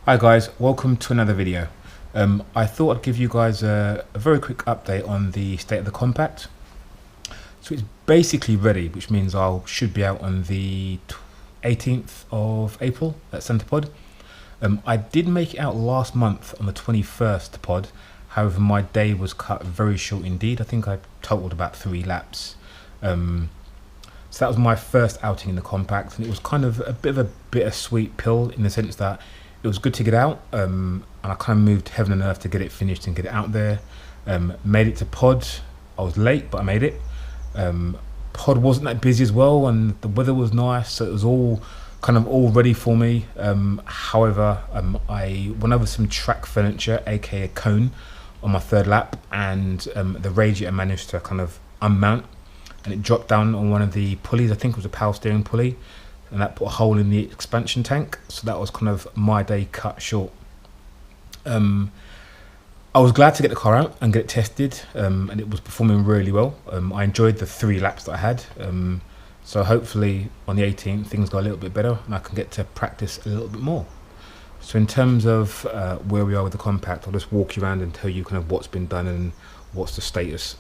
Hi guys, welcome to another video. I thought I'd give you guys a very quick update on the state of the compact. So it's basically ready, which means I should be out on the 18th of April at Centerpod. I did make it out last month on the 21st to pod, however my day was cut very short indeed. I think I totaled about 3 laps. So that was my first outing in the compact, and it was kind of a bit of a bittersweet pill in the sense that it was good to get out, and I kind of moved heaven and earth to get it finished and get it out there. Made it to pod. I was late, but I made it. Pod wasn't that busy as well, and the weather was nice, so it was all ready for me. However, I went over some track furniture, aka a cone, on my third lap, and the radiator managed to kind of unmount, and it dropped down on one of the pulleys. I think it was a power steering pulley, and that put a hole in the expansion tank. So that was kind of my day cut short. I was glad to get the car out and get it tested, and it was performing really well. I enjoyed the 3 laps that I had. So hopefully on the 18th things go a little bit better and I can get to practice a little bit more. So in terms of where we are with the compact, I'll just walk you around and tell you kind of what's been done and what's the status.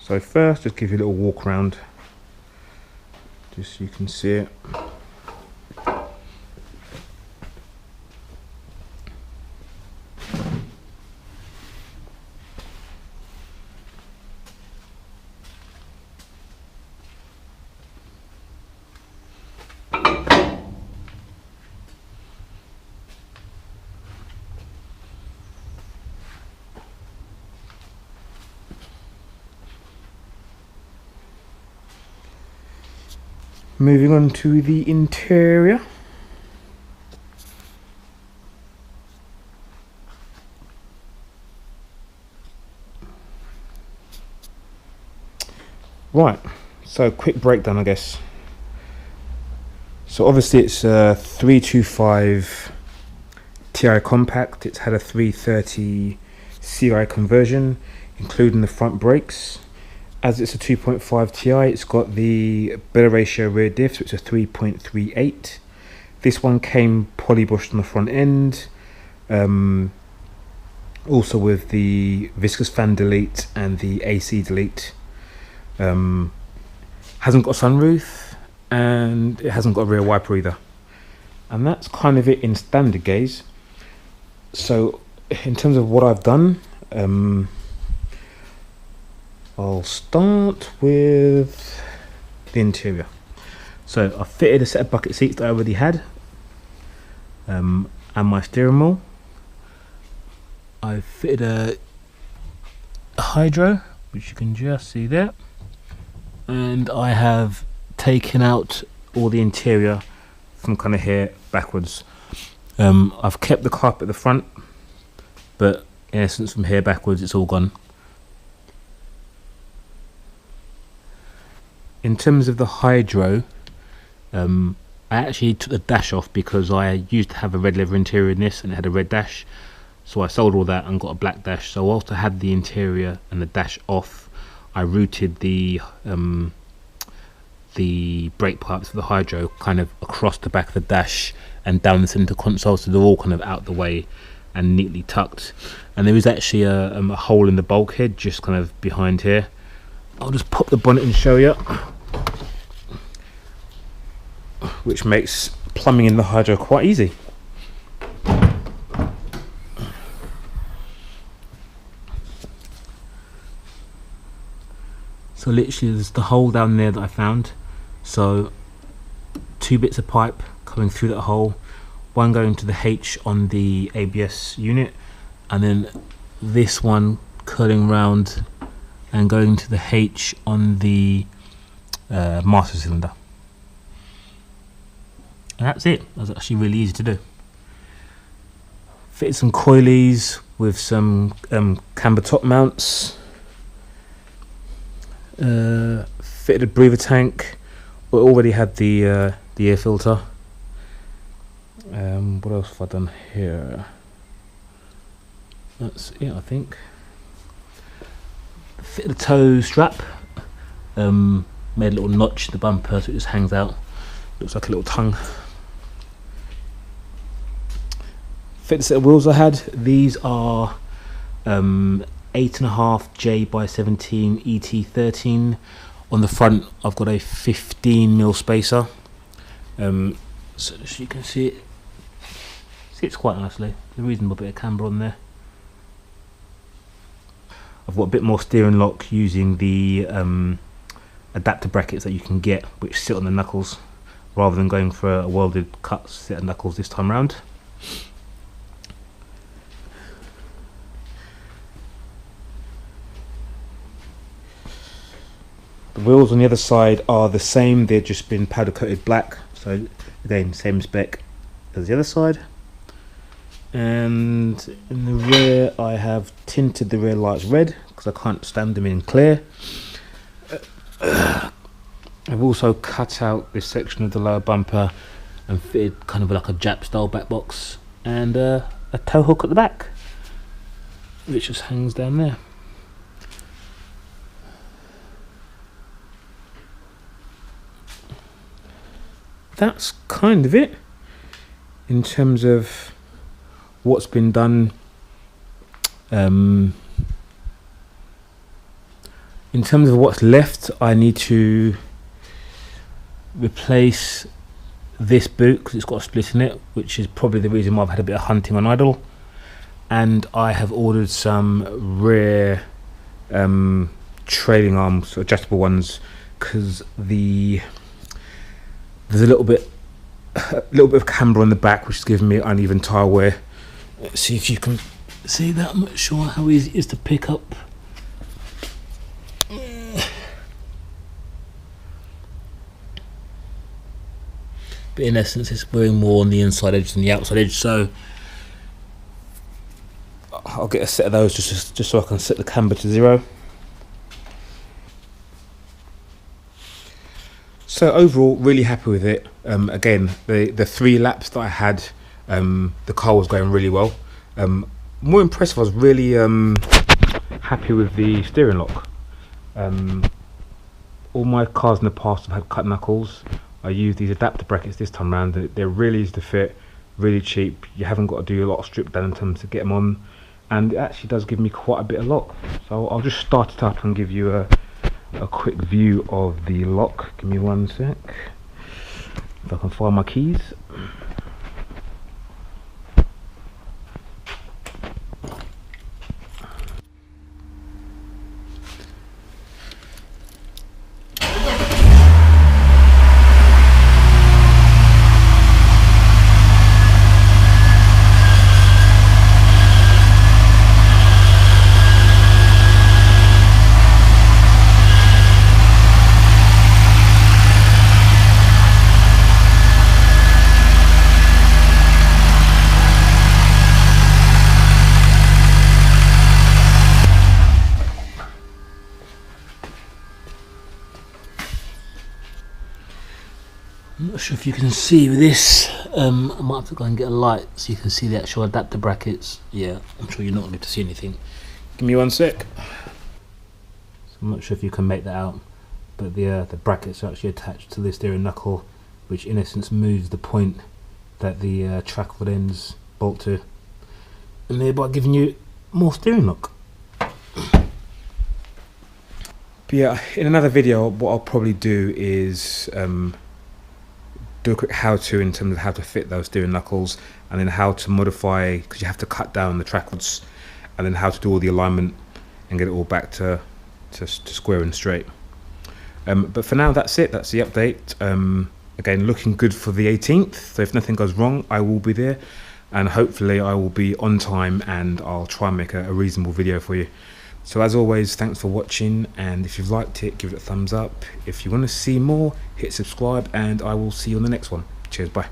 So first, just give you a little walk around, just so you can see it. Moving on to the interior. Right, so quick breakdown I guess. So obviously it's a 325 Ti compact. It's had a 330 CI conversion, including the front brakes. As it's a 2.5 Ti, it's got the better ratio rear diff, so it's a 3.38. This one came polybushed on the front end, also with the viscous fan delete and the AC delete. Hasn't got a sunroof, and it hasn't got a rear wiper either. And that's kind of it in standard gauge. So in terms of what I've done, I'll start with the interior. So I fitted a set of bucket seats that I already had, and my steering wheel. I fitted a hydro, which you can just see there, and I have taken out all the interior from kind of here backwards. I've kept the carpet at the front, but in essence from here backwards it's all gone. In terms of the hydro, I actually took the dash off because I used to have a red leather interior in this and it had a red dash, so I sold all that and got a black dash. So whilst I had the interior and the dash off, I routed the brake pipes for the hydro kind of across the back of the dash and down the centre console, so they're all kind of out the way and neatly tucked. And there is actually a hole in the bulkhead just kind of behind here. I'll just pop the bonnet and show you, which makes plumbing in the hydro quite easy. So literally there's the hole down there that I found. So 2 bits of pipe coming through that hole, one going to the H on the ABS unit, and then this one curling round and going to the H on the master cylinder. And that's it. That's actually really easy to do. Fitted some coilies with some camber top mounts. Fitted a breather tank. We already had the air filter. What else have I done here? That's it, I think. Fitted a toe strap. Made a little notch in the bumper so it just hangs out. Looks like a little tongue. Fitted set of wheels I had. These are 8.5J by 17 ET13. On the front I've got a 15mm spacer. So as you can see, it sits quite nicely. There's a reasonable bit of camber on there. I've got a bit more steering lock using the adapter brackets that you can get, which sit on the knuckles, rather than going for a welded cut set of knuckles this time round. The wheels on the other side are the same, they've just been powder coated black, so again same spec as the other side. And in the rear I have tinted the rear lights red because I can't stand them in clear. I've also cut out this section of the lower bumper and fitted kind of like a Jap style back box and a tow hook at the back, which just hangs down there. That's kind of it in terms of what's been done. In terms of what's left, I need to replace this boot because it's got a split in it, which is probably the reason why I've had a bit of hunting on idle. And I have ordered some rear trailing arms, adjustable ones, because there's a little bit of camber on the back, which is giving me uneven tyre wear. Let's see if you can see that. I'm not sure how easy it is to pick up. But in essence, it's wearing more on the inside edge than the outside edge, so I'll get a set of those just so I can set the camber to 0. So overall, really happy with it. Again, the 3 laps that I had, the car was going really well. More impressive, I was really happy with the steering lock. All my cars in the past have had cut knuckles. I used these adapter brackets this time around. They're really easy to fit, really cheap. You haven't got to do a lot of strip down in terms to get them on, and it actually does give me quite a bit of lock. So I'll just start it up and give you a quick view of the lock. Give me one sec, if I can find my keys. I'm not sure if you can see with this. I might have to go and get a light so you can see the actual adapter brackets. Yeah, I'm sure you're not going to be able to see anything. Give me one sec. So I'm not sure if you can make that out, but the brackets are actually attached to the steering knuckle, which in essence moves the point that the track rod ends bolt to, and thereby giving you more steering lock. But yeah, in another video, what I'll probably do is do a quick how-to in terms of how to fit those steering knuckles, and then how to modify, because you have to cut down the track rods, and then how to do all the alignment and get it all back to square and straight. But for now, that's it. That's the update. Again, looking good for the 18th, so if nothing goes wrong, I will be there, and hopefully I will be on time, and I'll try and make a reasonable video for you. So as always, thanks for watching, and if you've liked it, give it a thumbs up. If you want to see more, hit subscribe, and I will see you on the next one. Cheers, bye.